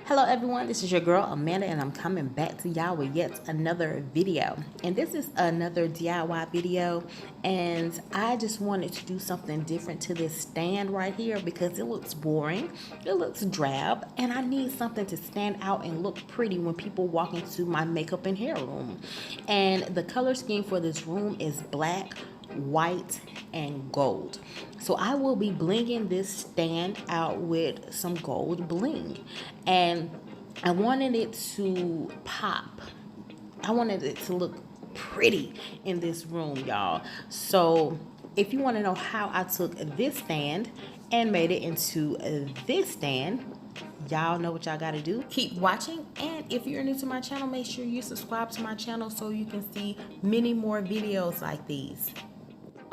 Hello everyone, this is your girl Amanda and I'm coming back to y'all with yet another video. And this is another DIY video, and I just wanted to do something different to this stand right here because it looks boring, it looks drab, and I need something to stand out and look pretty when people walk into my makeup and hair room. And the color scheme for this room is black, white, and gold. So I will be blinging this stand out with some gold bling, and I wanted it to pop. I wanted it to look pretty in this room, y'all. So if you want to know how I took this stand and made it into this stand, y'all know what y'all got to do. Keep watching, and if you're new to my channel, make sure you subscribe to my channel so you can see many more videos like these.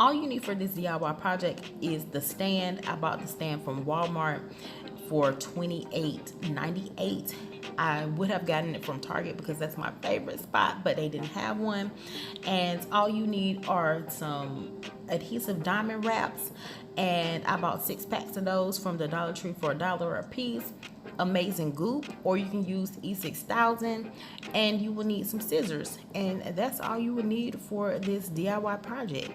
All you need for this DIY project is the stand. I bought the stand from Walmart for $28.98. I would have gotten it from Target because that's my favorite spot, but they didn't have one. And all you need are some adhesive diamond wraps, and I bought 6 packs of those from the Dollar Tree for $1 a piece. Amazing goop, or you can use E6000, and you will need some scissors, and that's all you would need for this DIY project.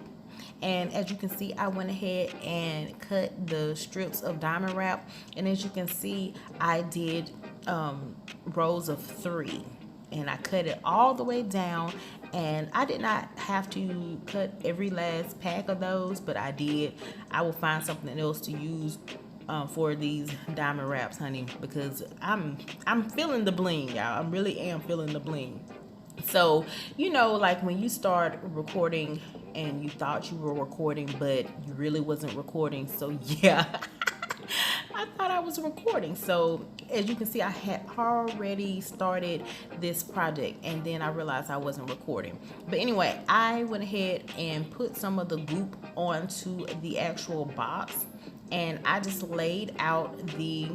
And as you can see, I went ahead and cut the strips of diamond wrap, and as you can see, I did rows of 3, and I cut it all the way down. And I did not have to cut every last pack of those, but I did. I will find something else to use for these diamond wraps, honey, because I'm feeling the bling, y'all. I really am feeling the bling. So, you know, like when you start recording and you thought you were recording, but you really wasn't recording. So yeah, I thought I was recording. So as you can see, I had already started this project, and then I realized I wasn't recording. But anyway, I went ahead and put some of the goop onto the actual box, and I just laid out the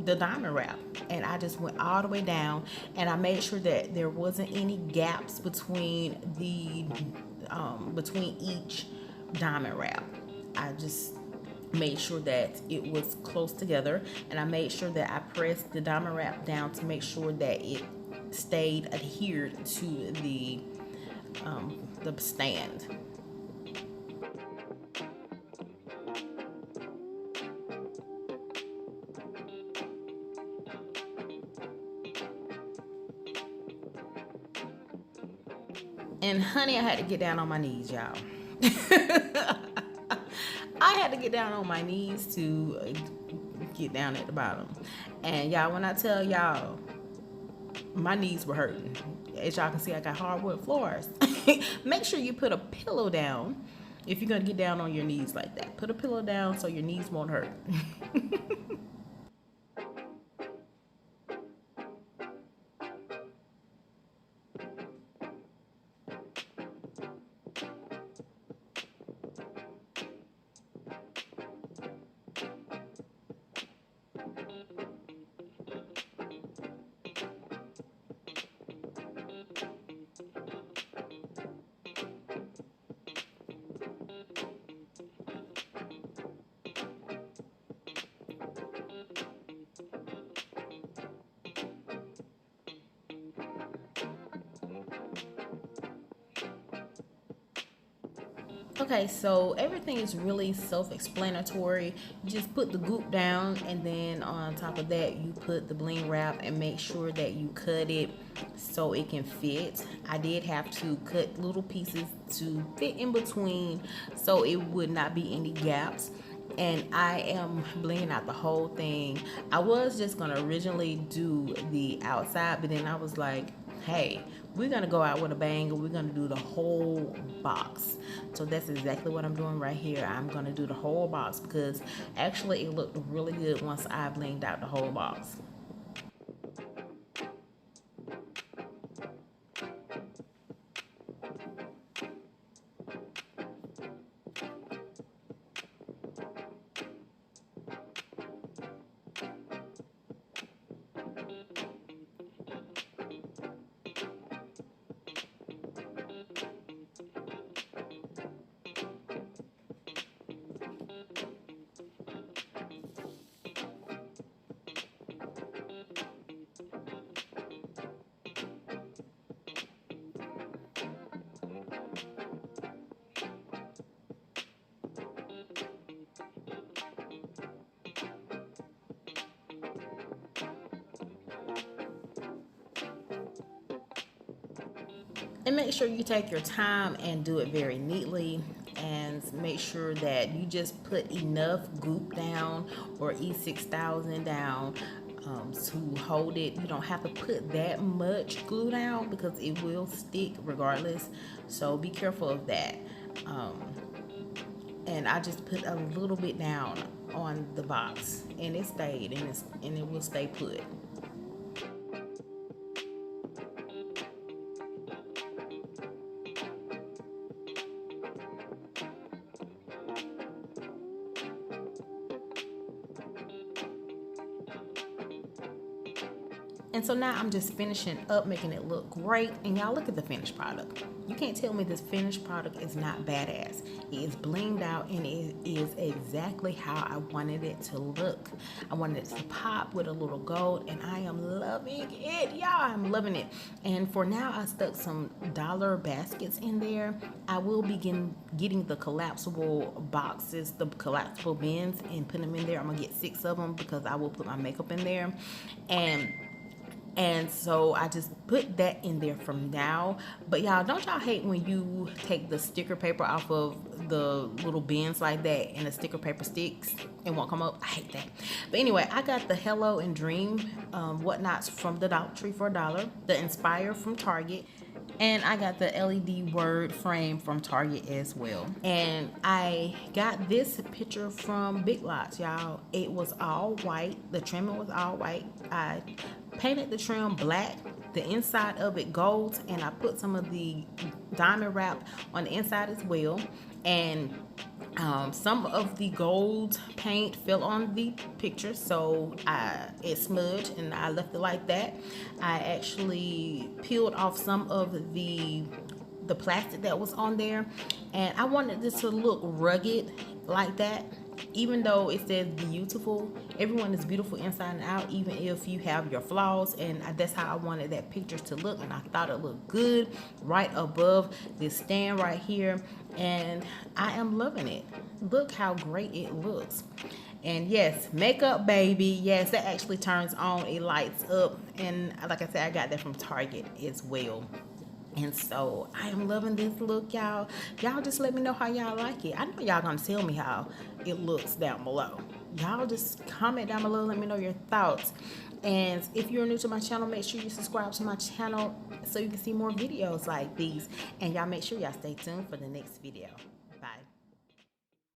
diamond wrap, and I just went all the way down, and I made sure that there wasn't any gaps between the between each diamond wrap. I just made sure that it was close together, and I made sure that I pressed the diamond wrap down to make sure that it stayed adhered to the stand. And honey, I had to get down on my knees, y'all. I had to get down on my knees to get down at the bottom. And y'all, when I tell y'all, my knees were hurting. As y'all can see, I got hardwood floors. Make sure you put a pillow down if you're gonna get down on your knees like that. Put a pillow down so your knees won't hurt. Okay, so everything is really self-explanatory. You just put the goop down, and then on top of that you put the bling wrap, and make sure that you cut it so it can fit. I did have to cut little pieces to fit in between so it would not be any gaps. And I am blinging out the whole thing. I was just gonna originally do the outside, but then I was like, hey, we're gonna go out with a bang, and we're gonna do the whole box. So that's exactly what I'm doing right here. I'm gonna do the whole box because actually it looked really good once I blinged out the whole box. And make sure you take your time and do it very neatly, and make sure that you just put enough goop down or E6000 down to hold it. You don't have to put that much glue down because it will stick regardless, so be careful of that. And I just put a little bit down on the box, and it stayed, and it will stay put. And so now I'm just finishing up, making it look great. And y'all look at the finished product. You can't tell me this finished product is not badass. It is blinged out, and it is exactly how I wanted it to look. I wanted it to pop with a little gold, and I am loving it, y'all. I'm loving it. And for now, I stuck some dollar baskets in there. I will begin getting the collapsible boxes, the collapsible bins, and put them in there. I'm gonna get 6 of them because I will put my makeup in there. And so I just put that in there from now. But y'all, don't y'all hate when you take the sticker paper off of the little bins like that and the sticker paper sticks and won't come up? I hate that. But anyway, I got the Hello and Dream whatnots from the Dollar Tree for $1, the Inspire from Target, and I got the LED word frame from Target as well. And I got this picture from Big Lots, y'all. It was all white. The trimming was all white. I painted the trim black, the inside of it gold, and I put some of the diamond wrap on the inside as well. And some of the gold paint fell on the picture, so it smudged, and I left it like that. I actually peeled off some of the plastic that was on there, and I wanted this to look rugged like that. Even though it says beautiful, everyone is beautiful inside and out, even if you have your flaws. And that's how I wanted that picture to look, and I thought it looked good right above this stand right here, and I am loving it. Look how great it looks. And yes, makeup baby, yes, that actually turns on, it lights up, and like I said, I got that from Target as well. And so I am loving this look, y'all. Y'all just let me know how y'all like it. I know y'all gonna tell me how it looks down below. Y'all just comment down below, let me know your thoughts. And if you're new to my channel, make sure you subscribe to my channel so you can see more videos like these. And y'all make sure y'all stay tuned for the next video.